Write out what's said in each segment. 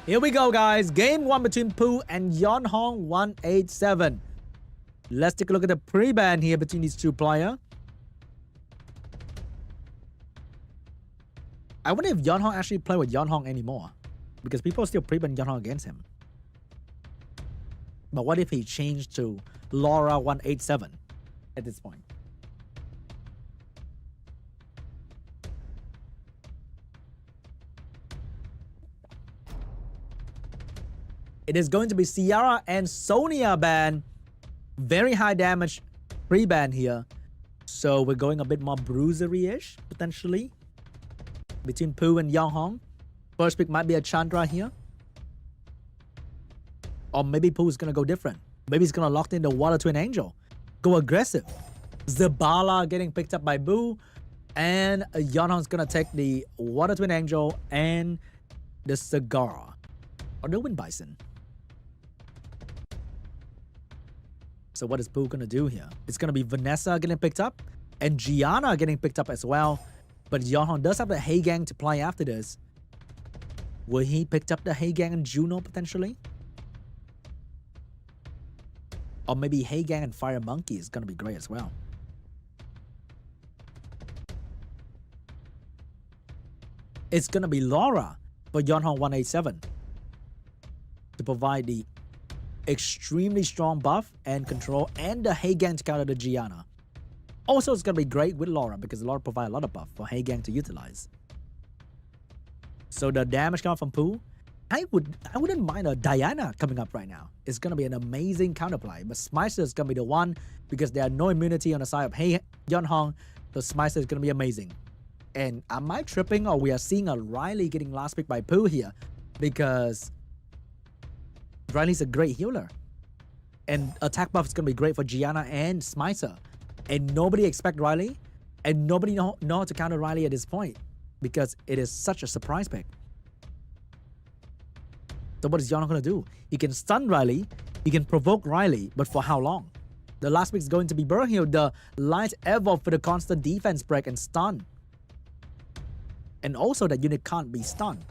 Here we go, guys. Game 1 between Pooh and YEONHONG-187. Let's take a look at the pre-ban here between these two players. I wonder if YEONHONG actually play with YEONHONG anymore, because people still pre-ban YEONHONG against him. But what if he changed to Lora 187 at this point? It is going to be Ciara and Sonia ban. Very high damage pre-ban here. So we're going a bit more bruisery-ish, potentially, between Pooh and YEONHONG. First pick might be a Chandra here. Or maybe Pooh's going to go different. Maybe he's going to lock in the Water Twin Angel. Go aggressive. SWBattle getting picked up by Boo. And YEONHONG's going to take the Water Twin Angel and the Cigar. Or the Wind Bison. So what is Pooh going to do here? It's going to be Vanessa getting picked up. And Giana getting picked up as well. But YEONHONG does have the Hey Gang to play after this. Will he pick up the Hey Gang and Juno potentially? Or maybe Hey Gang and Fire Monkey is going to be great as well. It's going to be Lora for YEONHONG-187 to provide the extremely strong buff and control and the Hey Gang to counter the Giana. Also, it's going to be great with Lora because Lora provides a lot of buff for Hey Gang to utilize. So the damage coming from Pooh, I wouldn't mind a Giana coming up right now. It's going to be an amazing counterplay. But Smiter is going to be the one because there are no immunity on the side of Hey YEONHONG. So Smiter is going to be amazing. And am I tripping, or we are seeing a Riley getting last pick by Pooh here? Because Riley's a great healer. And attack buff is going to be great for Giana and Smiter. And nobody expect Riley. And nobody know how to counter Riley at this point. Because it is such a surprise pick. So what is YEONHONG going to do? He can stun Riley. He can provoke Riley. But for how long? The last pick is going to be Berghild, the light evolve for the constant defense break and stun. And also that unit can't be stunned.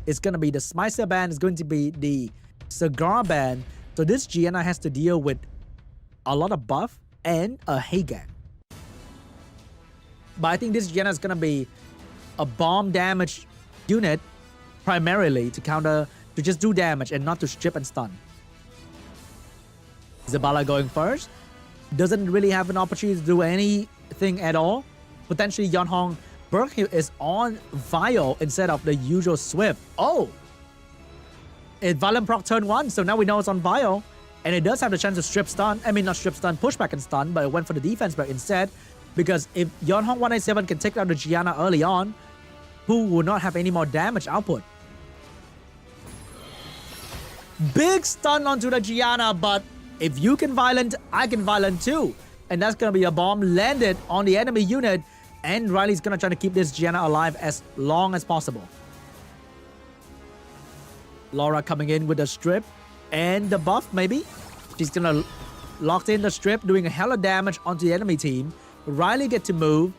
It's going to be the Smiter ban. It's going to be the Cigar ban. So this Giana has to deal with a lot of buff and a Hey Gang. But I think this Giana is going to be a bomb damage unit primarily to counter, to just do damage and not to strip and stun. SWBattle going first. Doesn't really have an opportunity to do anything at all. Potentially YEONHONG Berghild is on Vial instead of the usual Swift. Oh! It Violent proc turn 1, so now we know it's on Vial. And it does have the chance to strip stun. I mean, not strip stun, pushback and stun, but it went for the defense break instead. Because if YEONHONG-187 can take down the Giana early on, Pooh will not have any more damage output. Big stun onto the Giana, but if you can Violent, I can Violent too. And that's going to be a bomb landed on the enemy unit. And Riley's going to try to keep this Giana alive as long as possible. Lora coming in with the strip and the buff maybe. She's going to lock in the strip, doing a hell of damage onto the enemy team. Riley get to move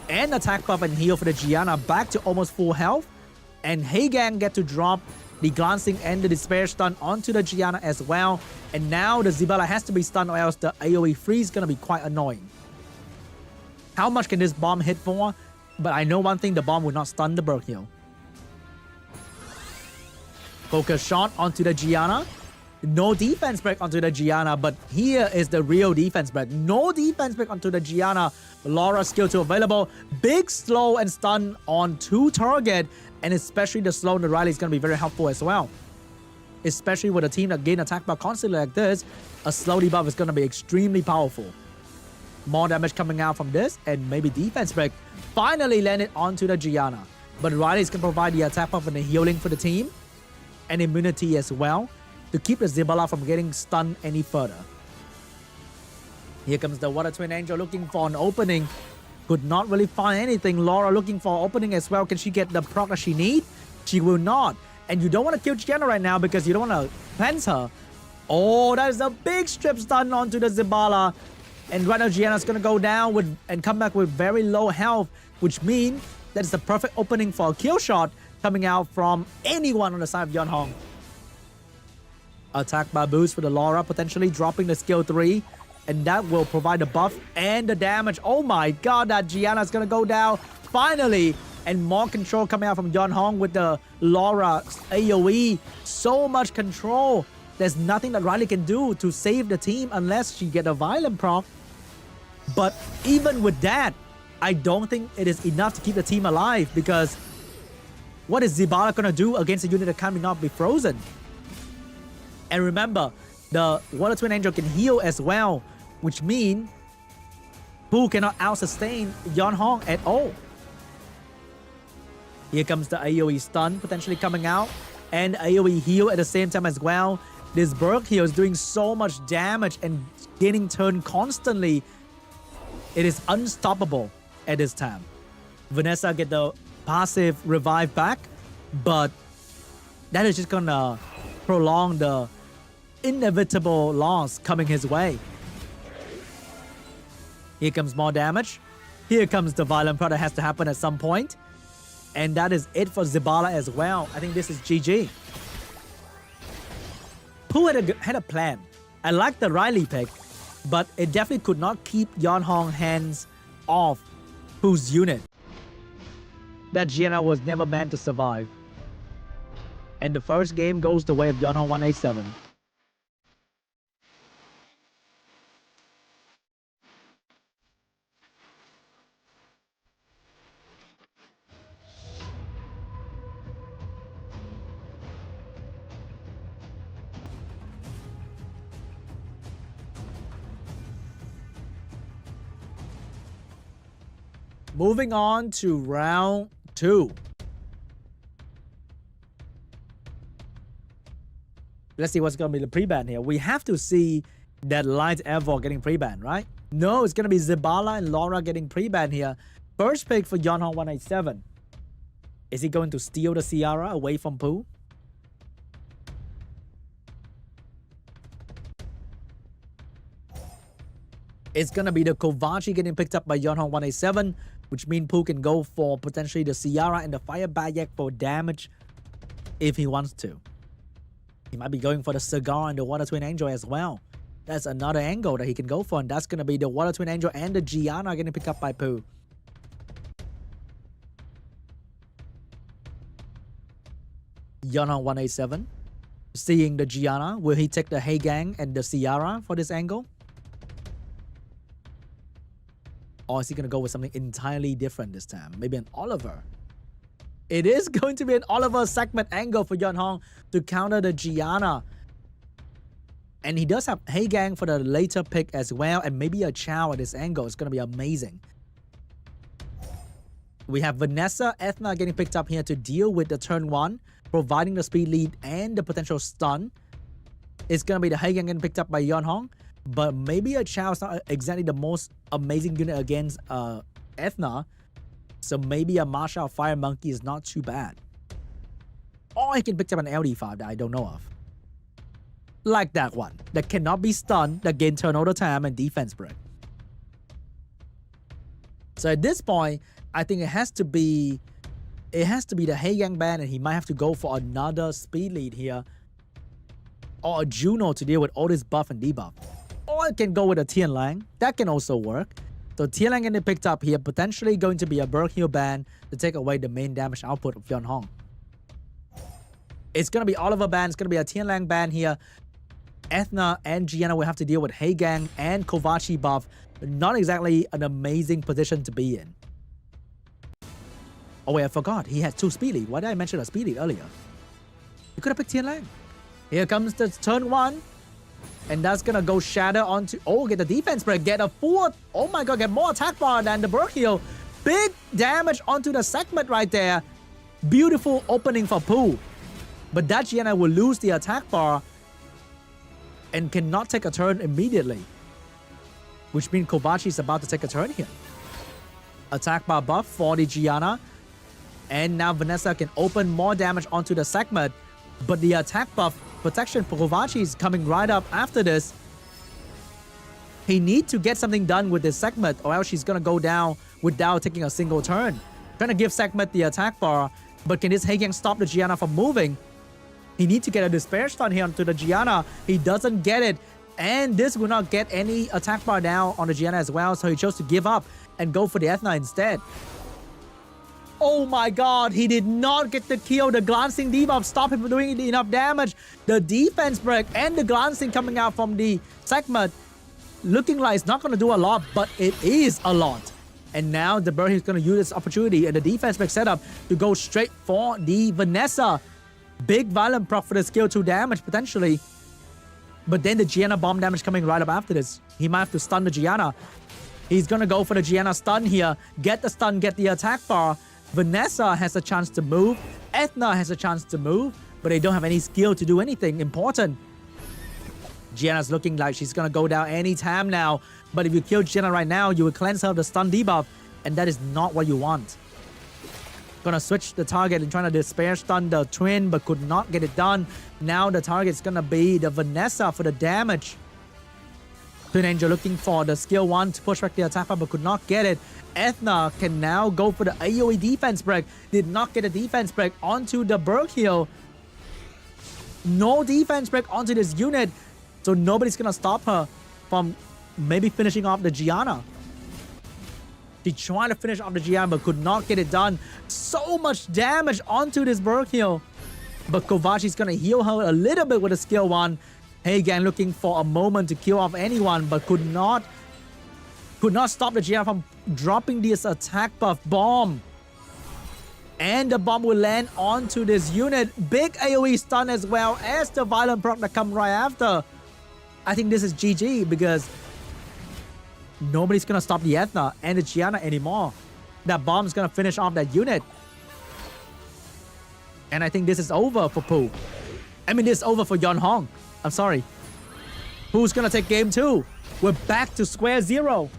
and attack buff and heal for the Giana back to almost full health. And Hey Gang get to drop the glancing and the despair stun onto the Giana as well. And now the SWBattle has to be stunned or else the AoE freeze is going to be quite annoying. How much can this bomb hit for? But I know one thing, the bomb will not stun the Berghild. Focus shot onto the Giana. No defense break onto the Giana, but here is the real defense break. No defense break onto the Giana. Lora skill 2 available. Big slow and stun on 2 target. And especially the slow on the Riley is going to be very helpful as well. Especially with a team that gain attack buff constantly like this, a slow debuff is going to be extremely powerful. More damage coming out from this, and maybe defense break finally landed onto the Giana. But Riley's can provide the attack buff and the healing for the team, and immunity as well, to keep the SWBattle from getting stunned any further. Here comes the Water Twin Angel looking for an opening. Could not really find anything. Lora looking for an opening as well. Can she get the proc that she needs? She will not. And you don't want to kill Giana right now because you don't want to cleanse her. Oh, that is a big strip stun onto the SWBattle. And right now Giana's going to go down with and come back with very low health, which means that is the perfect opening for a kill shot coming out from anyone on the side of YEONHONG. Attack by boost for the Lora, potentially dropping the skill 3. And that will provide the buff and the damage. Oh my god, that Giana is going to go down. Finally. And more control coming out from YEONHONG with the Lora AoE. So much control. There's nothing that Riley can do to save the team unless she get a violent proc. But even with that, I don't think it is enough to keep the team alive, because what is SWBattle gonna do against a unit that cannot be frozen? And remember, the Water Twin Angel can heal as well, which means Pooh cannot out-sustain YEONHONG at all. Here comes the AoE stun potentially coming out, and AoE heal at the same time as well. This Berghild is doing so much damage and gaining turn constantly. It is unstoppable at this time. Vanessa get the passive revive back, but that is just gonna prolong the inevitable loss coming his way. Here comes more damage. Here comes the violent proc that has to happen at some point. And that is it for SWBattle as well. I think this is GG. Pooh had a plan. I like the Riley pick, but it definitely could not keep YEONHONG hands off Pooh's unit. That Giana was never meant to survive. And the first game goes the way of YEONHONG-187. Moving on to round 2. Let's see what's going to be the pre-ban here. We have to see that Light Evo getting pre-ban, right? No, it's going to be SWBattle and Lora getting pre-ban here. First pick for YEONHONG-187. Is he going to steal the Ciara away from Pooh? It's going to be the Kovaci getting picked up by YEONHONG-187, which means Pooh can go for potentially the Ciara and the Fire Bayek for damage if he wants to. He might be going for the Cigar and the Water Twin Angel as well. That's another angle that he can go for, and that's going to be the Water Twin Angel and the Giana getting picked up by Pooh. YEONHONG-187. Seeing the Giana, will he take the Heigang and the Ciara for this angle? Or is he going to go with something entirely different this time? Maybe an Oliver. It is going to be an Oliver segment angle for YEONHONG to counter the Giana. And he does have Heigang for the later pick as well. And maybe a Chow at this angle. It's going to be amazing. We have Vanessa, Ethna getting picked up here to deal with the turn 1. Providing the speed lead and the potential stun. It's going to be the Heigang getting picked up by YEONHONG. But maybe a Chow is not exactly the most amazing unit against Ethna. So maybe a Marshall Fire Monkey is not too bad. Or he can pick up an LD5 that I don't know of. Like that one. That cannot be stunned, that gain turn all the time and defense break. So at this point, I think it has to be the Heigang ban, and he might have to go for another speed lead here. Or a Juno to deal with all this buff and debuff. Or it can go with a Tianlang. That can also work. So Tianlang getting picked up here, potentially going to be a Berghild ban to take away the main damage output of YEONHONG. It's going to be Oliver ban. It's going to be a Tianlang ban here. Ethna and Giana will have to deal with Heigang and Kovaci buff. Not exactly an amazing position to be in. Oh wait, I forgot. He had 2 speed lead. Why did I mention a speed lead earlier? You could have picked Tianlang. Here comes the turn 1. And that's gonna go shatter onto... Oh, get the defense break. Get a full... Oh my god, get more attack bar than the Berghild. Big damage onto the segment right there. Beautiful opening for Pooh. But that Giana will lose the attack bar. And cannot take a turn immediately. Which means Kovaci is about to take a turn here. Attack bar buff for the Giana. And now Vanessa can open more damage onto the segment. But the attack buff protection for Kovaci is coming right up after this. He needs to get something done with this segment, or else she's going to go down without taking a single turn. Trying to give segment the attack bar, but can this Heigang stop the Giana from moving? He needs to get a despair stun here onto the Giana. He doesn't get it. And this will not get any attack bar down on the Giana as well. So he chose to give up and go for the Ethna instead. Oh my god, he did not get the kill. The glancing debuff stopped him from doing enough damage. The defense break and the glancing coming out from the segment looking like it's not going to do a lot, but it is a lot. And now the Berghild is going to use this opportunity and the defense break setup to go straight for the Vanessa. Big violent proc for the skill 2 damage potentially. But then the Giana bomb damage coming right up after this. He might have to stun the Giana. He's going to go for the Giana stun here. Get the stun, get the attack bar. Vanessa has a chance to move. Ethna has a chance to move. But they don't have any skill to do anything important. Giana's looking like she's going to go down anytime now. But if you kill Giana right now, you will cleanse her of the stun debuff. And that is not what you want. Gonna switch the target and trying to despair stun the twin, but could not get it done. Now the target is gonna be the Vanessa for the damage. Twin Angel looking for the skill 1 to push back the attack, but could not get it. Ethna can now go for the AoE defense break. Did not get a defense break onto the Berghild. No defense break onto this unit. So nobody's gonna stop her from maybe finishing off the Giana. She tried to finish off the Giana but could not get it done. So much damage onto this Berghild. But Kovaci's gonna heal her a little bit with a skill 1. Hagan looking for a moment to kill off anyone, but could not stop the Giana from dropping this attack buff bomb. And the bomb will land onto this unit. Big AoE stun as well as the violent proc that come right after. I think this is GG because nobody's gonna stop the Ethna and the Giana anymore. That bomb's gonna finish off that unit. And I think this is over for Pooh. I mean, this is over for YEONHONG. I'm sorry. Who's gonna take game 2? We're back to square 0.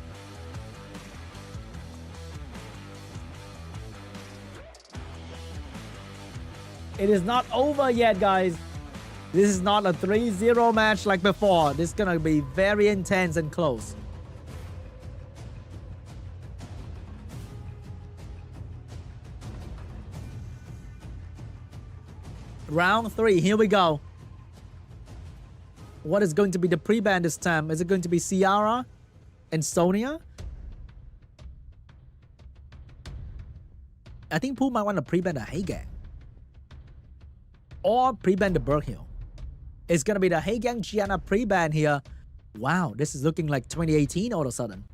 It is not over yet, guys. This is not a 3-0 match like before. This is gonna be very intense and close. Round 3, here we go. What is going to be the pre-ban this time? Is it going to be Ciara and Sonia? I think Pooh might want to pre-ban the Hagang. Or pre-ban the Berghild. It's going to be the Hagang Giana pre-ban here. Wow, this is looking like 2018 all of a sudden.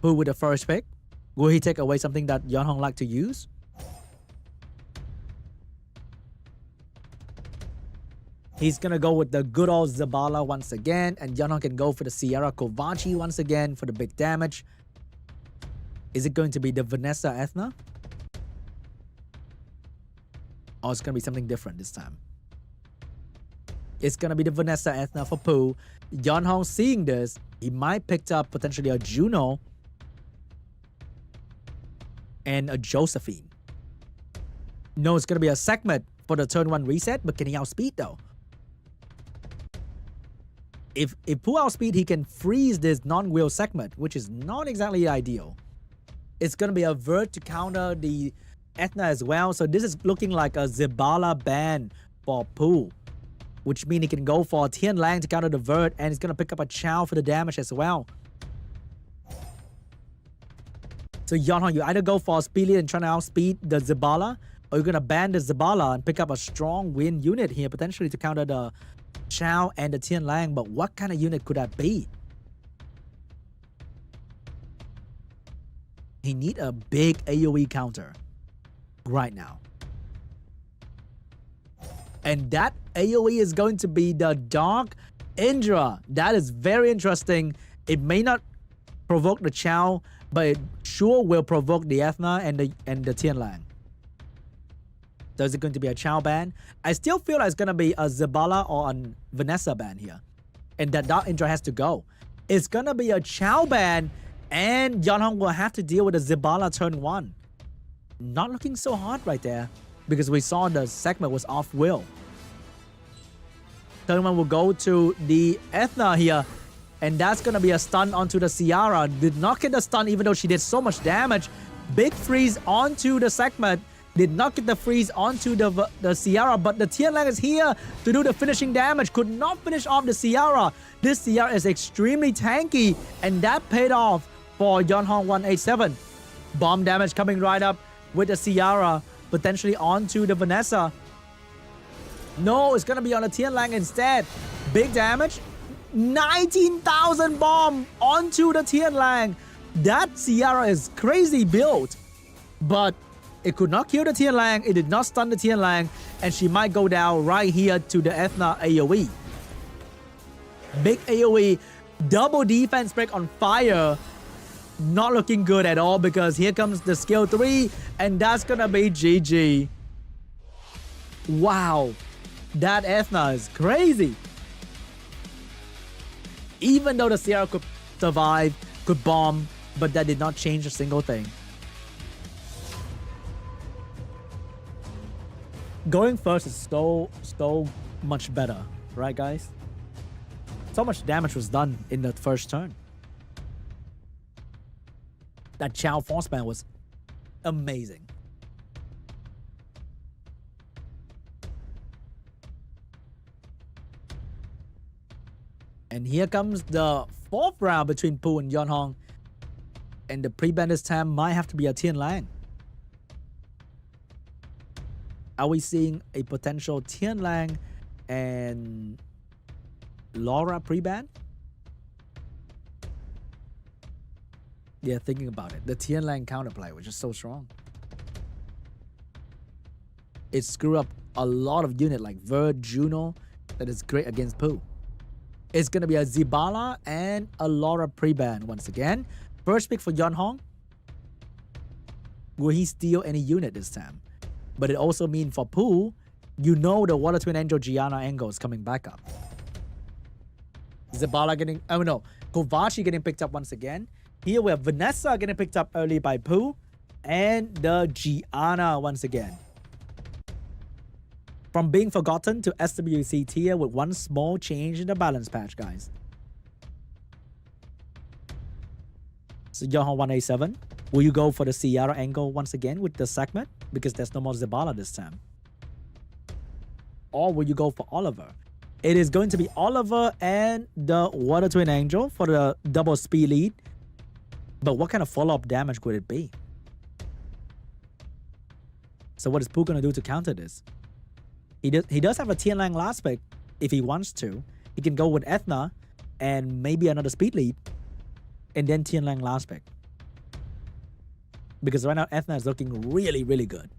Pooh with the first pick. Will he take away something that YEONHONG like to use? He's gonna go with the good old Zabala once again, and YEONHONG can go for the Sierra Kovaci once again for the big damage. Is it going to be the Vanessa Ethna? Or it's gonna be something different this time? It's gonna be the Vanessa Ethna for Pooh. YEONHONG seeing this, he might pick up potentially a Juno and a Josephine. No, it's gonna be a segment for the turn 1 reset, but can he outspeed though? If Pooh outspeed, he can freeze this non-wheel segment, which is not exactly ideal. It's gonna be a Vert to counter the Ethna as well, so this is looking like a Zabala ban for Pooh, which means he can go for a Tian Lang to counter the Vert, and he's gonna pick up a Chow for the damage as well. So YEONHONG, you either go for a Speed Lead and try to outspeed the Zabala, or you're gonna ban the Zabala and pick up a strong win unit here, potentially to counter the Chow and the Tian Lang. But what kind of unit could that be? He need a big AoE counter right now. And that AoE is going to be the Dark Indra. That is very interesting. It may not provoke the Chow, but it sure will provoke the Ethna and the Tian Lang. So is it going to be a Chow ban? I still feel like it's going to be a Zabala or a Vanessa ban here. And that Dark Indra has to go. It's going to be a Chow ban, and YEONHONG will have to deal with the Zabala turn 1. Not looking so hard right there, because we saw the segment was off will. Turn 1 will go to the Ethna here. And that's going to be a stun onto the Ciara. Did not get the stun even though she did so much damage. Big freeze onto the segment. Did not get the freeze onto the Ciara, but the Tian Lang is here to do the finishing damage. Could not finish off the Ciara. This Ciara is extremely tanky, and that paid off for YEONHONG-187. Bomb damage coming right up with the Ciara, potentially onto the Vanessa. No, it's gonna be on the Tian Lang instead. Big damage. 19,000 bomb onto the Tian Lang. That Ciara is crazy built, but it could not kill the Tian Lang. It did not stun the Tian Lang, and she might go down right here to the Ethna AoE. Big AoE, double defense break on fire. Not looking good at all, because here comes the skill 3, and that's gonna be GG. Wow, that Ethna is crazy. Even though the Ciara could survive, could bomb, but that did not change a single thing. Going first is so much better, right guys? So much damage was done in the first turn. That Chow force ban was amazing. And here comes the 4th round between Pooh and YEONHONG. And the pre-ban this time might have to be a Tian Lang. Are we seeing a potential Tian Lang and Lora pre-ban? Yeah, thinking about it. The Tian Lang counterplay, which is so strong. It screwed up a lot of units like Verd, Juno, that is great against Pooh. It's going to be a Zibala and a Lora pre-ban once again. First pick for YEONHONG. Will he steal any unit this time? But it also means for Pooh, you know the Water Twin Angel Giana angle is coming back up. Zibala getting, oh no, Kovaci getting picked up once again. Here we have Vanessa getting picked up early by Pooh. And the Giana once again. From being forgotten to SWC tier with one small change in the balance patch, guys. So YEONHONG-187, will you go for the Ciara angle once again with the segment? Because there's no more Zibala this time. Or will you go for Oliver? It is going to be Oliver and the Water Twin Angel for the double speed lead. But what kind of follow-up damage would it be? So what is Pooh going to do to counter this? He does have a Tian Lang last pick if he wants to. He can go with Ethna and maybe another speed lead. And then Tian Lang last pick. Because right now Ethna is looking really, really good.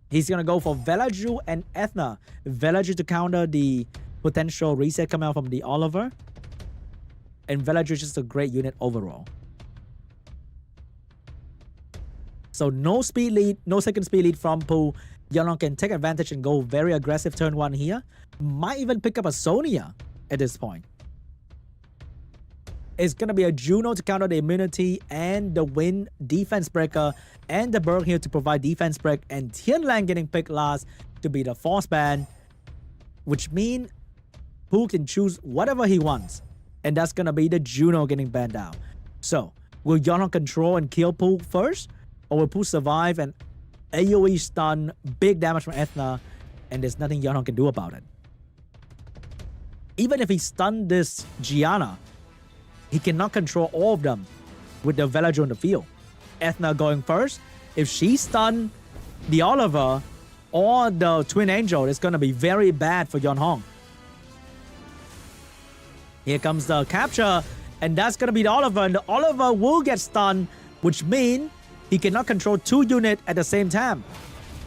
He's going to go for Velaju and Ethna. Velaju to counter the potential reset coming out from the Oliver. And Velaju is just a great unit overall. So no speed lead, no second speed lead from Pooh. YEONHONG can take advantage and go very aggressive turn 1 here. Might even pick up a Sonia at this point. It's going to be a Juno to counter the immunity and the Wind defense breaker and the Berghild to provide defense break, and Tian Lang getting picked last to be the force ban, which means Pooh can choose whatever he wants, and that's going to be the Juno getting banned out. So will YEONHONG control and kill Pooh first, or will Pooh survive and AoE stun, big damage from Ethna, and there's nothing YEONHONG can do about it? Even if he stunned this Giana, he cannot control all of them with the Velaju in the field. Ethna going first. If she stunned the Oliver or the Twin Angel, it's going to be very bad for YEONHONG. Here comes the capture, and that's going to be the Oliver, and the Oliver will get stunned, which means he cannot control 2 units at the same time.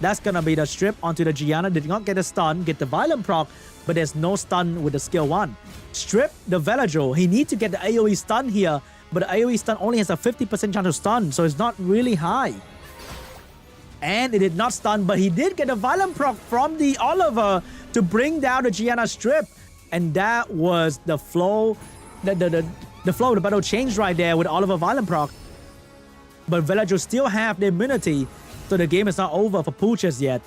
That's going to be the strip onto the Giana. Did not get a stun, get the violent proc, but there's no stun with the skill 1. Strip the Velaju. He needs to get the AoE stun here, but the AoE stun only has a 50% chance to stun, so it's not really high. And it did not stun, but he did get a violent proc from the Oliver to bring down the Giana strip. And that was the flow. The flow of the battle changed right there with Oliver violent proc. But Velaju still have the immunity, so the game is not over for Pooh just yet.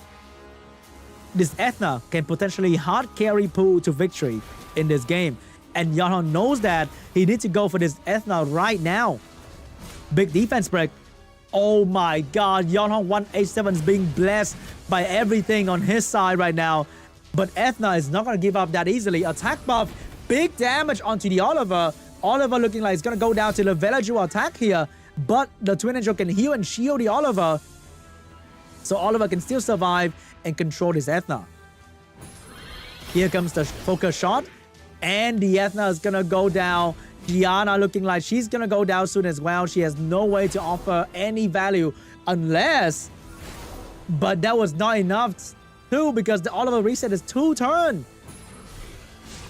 This Ethna can potentially hard carry Pooh to victory in this game. And YEONHONG knows that he needs to go for this Ethna right now. Big defense break Oh my god, YEONHONG-187 is being blessed by everything on his side right now. But Ethna is not going to give up that easily. Attack buff, big damage onto the Oliver. Oliver looking like it's going to go down to the Villager attack here. But the Twin Angel can heal and shield the Oliver. So Oliver can still survive and control this Ethna. Here comes the focus shot. And the Ethna is going to go down. Giana looking like she's going to go down soon as well. She has no way to offer any value unless... But that was not enough too, because the Oliver reset is 2 turns.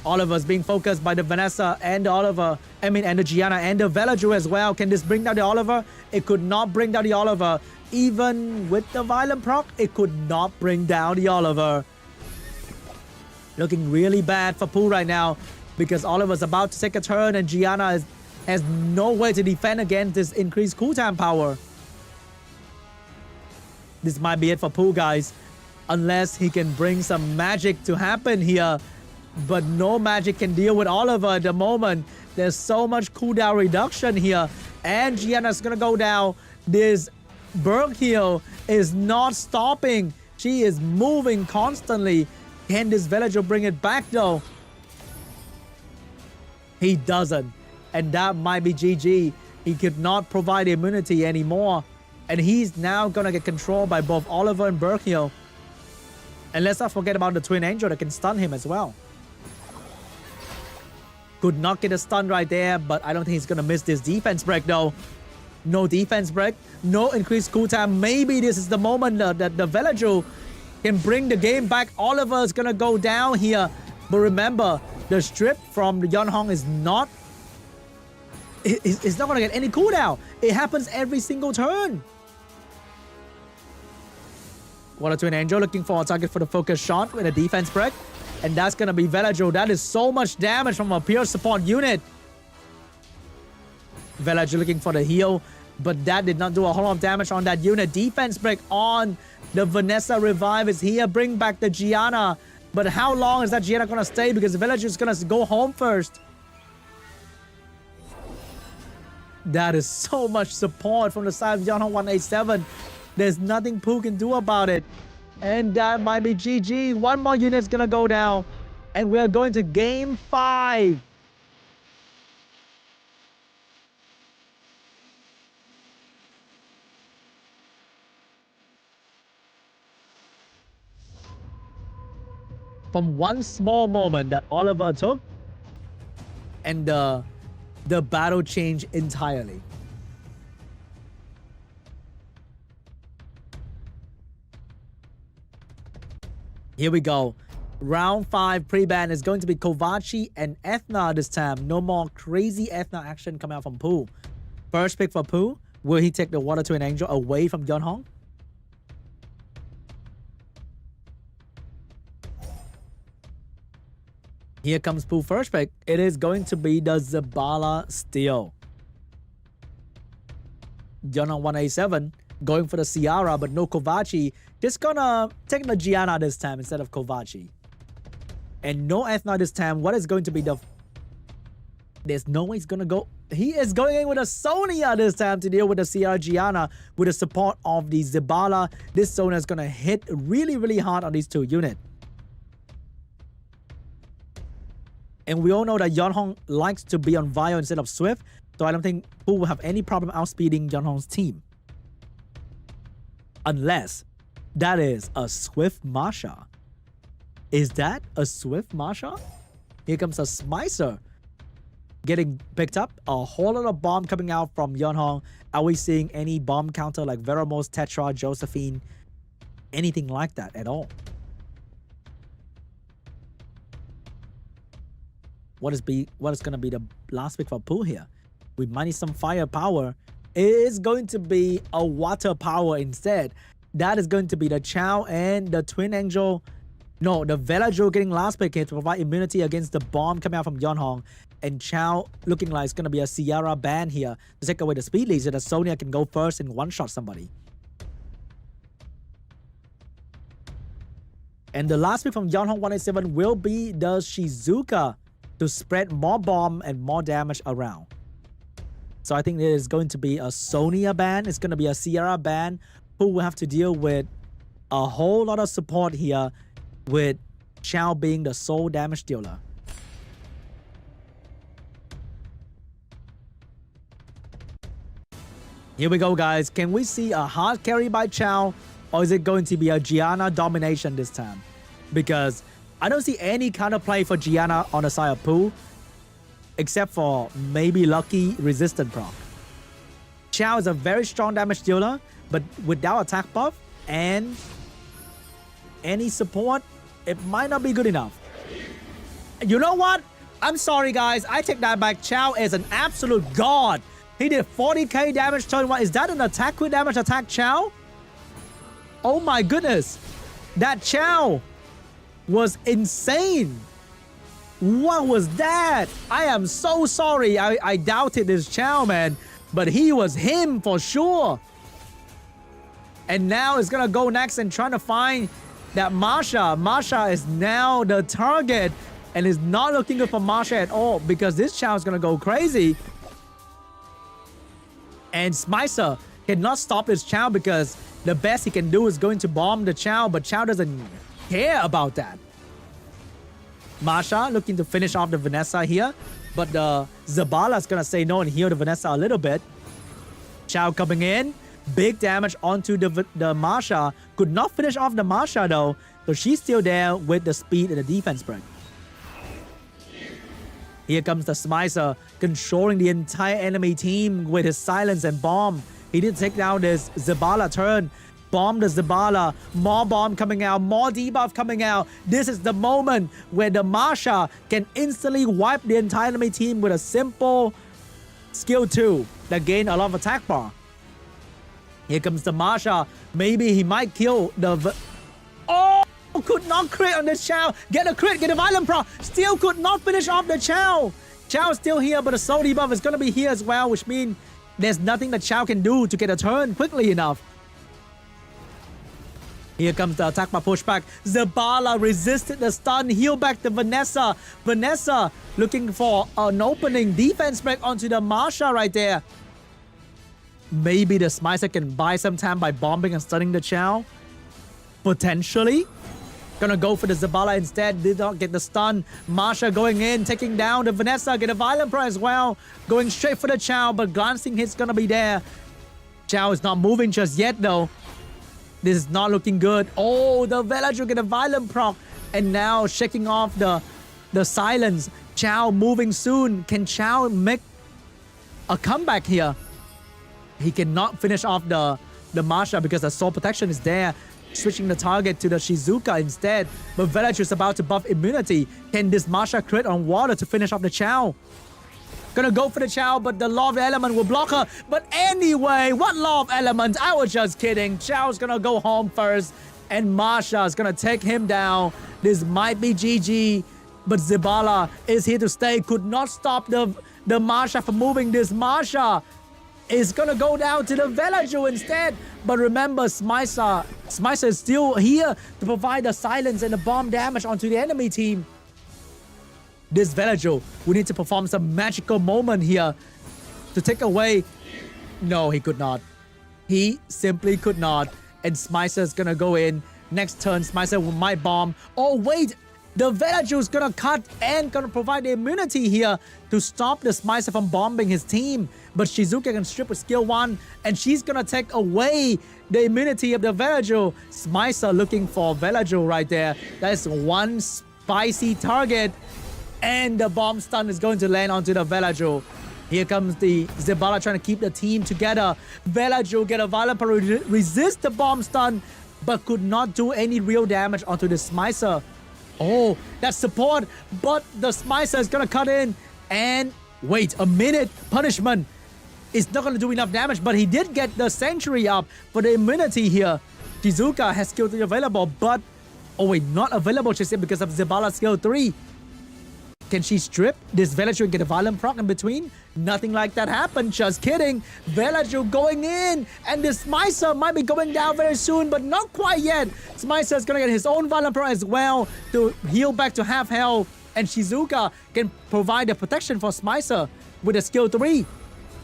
Oliver's being focused by the Vanessa and the Oliver. And the Giana and the Villager as well. Can this bring down the Oliver? It could not bring down the Oliver. Even with the Violent proc, it could not bring down the Oliver. Looking really bad for Pooh right now, because Oliver's about to take a turn and Giana has no way to defend against this increased cooldown power. This might be it for Pooh, guys. Unless he can bring some magic to happen here. But no magic can deal with Oliver at the moment. There's so much cooldown reduction here. And Giana's gonna go down. This Berghild is not stopping. She is moving constantly. Can this Villager bring it back though? He doesn't. And that might be GG. He could not provide immunity anymore. And he's now gonna get controlled by both Oliver and Berghild. And let's not forget about the Twin Angel that can stun him as well. Could not get a stun right there, but I don't think he's gonna miss this defense break though. No defense break, no increased cooldown. Maybe this is the moment that the Villager can bring the game back. Oliver is gonna go down here. But remember, the strip from the YEONHONG is not... It's not gonna get any cooldown. It happens every single turn. What a Twin Angel looking for a target for the focus shot with a defense break. And that's gonna be Villager. That is so much damage from a pure support unit. Villager looking for the heal, but that did not do a whole lot of damage on that unit. Defense break on the Vanessa revive is here. Bring back the Giana. But how long is that Giana gonna stay? Because the Villager is gonna go home first. That is so much support from the side of YEONHONG-187. There's nothing Pooh can do about it. And that might be GG. One more unit's gonna go down. And we're going to game 5. From one small moment that Oliver took, and the battle changed entirely. Here we go. Round 5 pre-ban is going to be Kovaci and Ethna this time. No more crazy Ethna action coming out from Pooh. First pick for Pooh. Will he take the Water Twin Angel away from YEONHONG? Here comes Pooh first pick. It is going to be the Zabala Steel. YEONHONG-187 going for the Ciara, but no Kovaci. Just gonna take the Giana this time instead of Kovaci. And no Ethna this time. What is going to be the... There's no way he's gonna go... He is going in with a Sonia this time to deal with the Ciara Giana with the support of the Zabala. This Sonia is gonna hit really, really hard on these 2 units. And we all know that YEONHONG likes to be on Vio instead of Swift. So I don't think Pooh will have any problem outspeeding YEONHONG's team. Unless that is a Swift Masha. Is that a Swift Masha? Here comes a Smicer getting picked up. A whole lot of bomb coming out from YEONHONG. Are we seeing any bomb counter like Veramos, Tetra, Josephine? Anything like that at all? What is going to be the last pick for Pooh here? We might need some firepower. It is going to be a water power instead. That is going to be the Chow and the Twin Angel. No, the Villager getting last pick here to provide immunity against the bomb coming out from YEONHONG. And Chow looking like it's going to be a Ciara ban here to take away the speed lead so that Sonia can go first and one-shot somebody. And the last pick from YEONHONG-187 will be the Shizuka to spread more bomb and more damage around. So I think it is going to be a Sonya ban. It's going to be a Sierra ban who will have to deal with a whole lot of support here with Chao being the sole damage dealer. Here we go, guys. Can we see a hard carry by Chao, or is it going to be a Giana domination this time? Because I don't see any counterplay for Giana on the side of Pooh, except for maybe lucky resistant proc. Chao is a very strong damage dealer, but without attack buff and any support, it might not be good enough. You know what? I'm sorry, guys. I take that back. Chao is an absolute god. He did 40k damage turn 1. Is that an attack crit damage attack Chao? Oh my goodness. That Chao was insane. What was that? I am so sorry. I doubted this Chao, man. But he was him for sure. And now it's going to go next and trying to find that Masha. Masha is now the target. And is not looking good for Masha at all. Because this Chao is going to go crazy. And Smicer cannot stop this Chao because the best he can do is going to bomb the Chao, but Chao doesn't care about that. Masha looking to finish off the Vanessa here, but the Zabala is going to say no and heal the Vanessa a little bit. Chao coming in, big damage onto the Masha. Could not finish off the Masha though, so she's still there with the speed and the defense break. Here comes the Smicer, controlling the entire enemy team with his silence and bomb. He did take down this Zabala turn. Bomb the Zabala. More bomb coming out. More debuff coming out. This is the moment where the Masha can instantly wipe the entire enemy team with a simple skill 2 that gain a lot of attack bar. Here comes the Masha. Maybe he might kill the... Oh! Could not crit on this Chao. Get a crit, get a violent pro. Still could not finish off the Chao. Chao is still here, but the soul debuff is going to be here as well, which means there's nothing that Chao can do to get a turn quickly enough. Here comes the attack by pushback. Zabala resisted the stun. Heal back to Vanessa. Vanessa looking for an opening defense break onto the Masha right there. Maybe the Smicer can buy some time by bombing and stunning the Chao. Potentially. Gonna go for the Zabala instead. Did not get the stun. Masha going in, taking down the Vanessa. Get a violent pro as well. Going straight for the Chao, but glancing hit's gonna be there. Chao is not moving just yet though. This is not looking good. Oh, the Villager get a violent proc. And now shaking off the silence. Chao moving soon. Can Chao make a comeback here? He cannot finish off the Masha because the soul protection is there. Switching the target to the Shizuka instead. But Villager is about to buff immunity. Can this Masha crit on water to finish off the Chao? Gonna go for the Chao, but the Law of Element will block her. But anyway, what Law of Element? I was just kidding. Chao's gonna go home first. And Masha is gonna take him down. This might be GG. But Zabala is here to stay. Could not stop the Masha from moving. This Masha is gonna go down to the Villager instead. But remember, Smicer is still here to provide the silence and the bomb damage onto the enemy team. This Villager will need to perform some magical moment here to take away. No, he could not. He simply could not. And Smicer is gonna go in. Next turn, Smicer might bomb. Oh, wait! The Villager is gonna cut and gonna provide the immunity here to stop the Smicer from bombing his team. But Shizuka can strip with skill 1 and she's gonna take away the immunity of the Villager. Smicer looking for Villager right there. That is one spicy target. And the bomb stun is going to land onto the Villager. Here comes the Zabala trying to keep the team together. Villager get a violent resist the bomb stun, but could not do any real damage onto the Smicer. Oh, that's support, but the Smicer is gonna cut in. And wait a minute, punishment is not gonna do enough damage, but he did get the Sanctuary up for the immunity here. Shizuka has skill 3 available, but oh wait, not available just yet because of Zabala's skill 3. Can she strip this Villager and get a violent proc in between? Nothing like that happened. Just kidding. Villager going in. And this Smicer might be going down very soon, but not quite yet. Smicer is going to get his own violent proc as well to heal back to half health. And Shizuka can provide the protection for Smicer with a skill 3.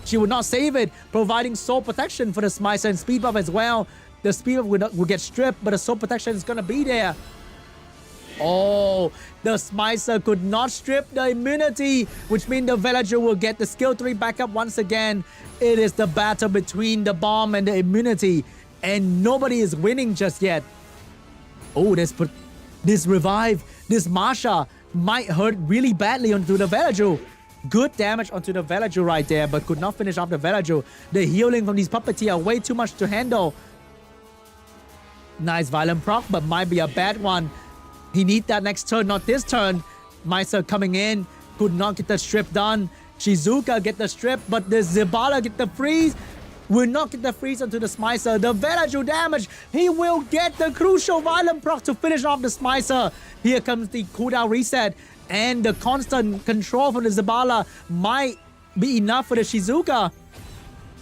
She would not save it, providing soul protection for the Smicer and speed buff as well. The speed buff will get stripped, but the soul protection is gonna be there. Oh, the Smicer could not strip the immunity, which means the Villager will get the skill 3 back up once again. It is the battle between the bomb and the immunity, and nobody is winning just yet. Oh, this revive, this Masha might hurt really badly onto the Villager. Good damage onto the Villager right there, but could not finish off the Villager. The healing from these puppeteers are way too much to handle. Nice violent proc, but might be a bad one. He needs that next turn, not this turn. Meiser coming in, could not get the strip done. Shizuka get the strip, but the Zibala get the freeze. Will not get the freeze onto the Smicer. The Villager damage. He will get the crucial violent proc to finish off the Smicer. Here comes the cooldown reset. And the constant control from the Zibala might be enough for the Shizuka.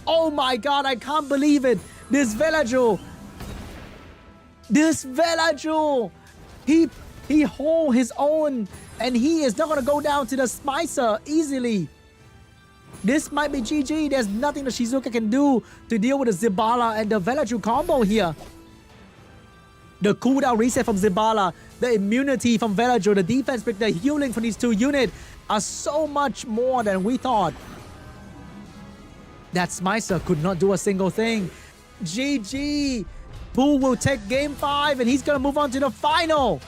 Oh my god, I can't believe it. This Villager. He hold his own, and he is not going to go down to the Smicer easily. This might be GG. There's nothing that Shizuka can do to deal with the Zibala and the Villager combo here. The cooldown reset from Zibala, the immunity from Villager, the defense break, the healing from these two units are so much more than we thought. That Smicer could not do a single thing. GG. Pooh will take game 5, and he's going to move on to the final.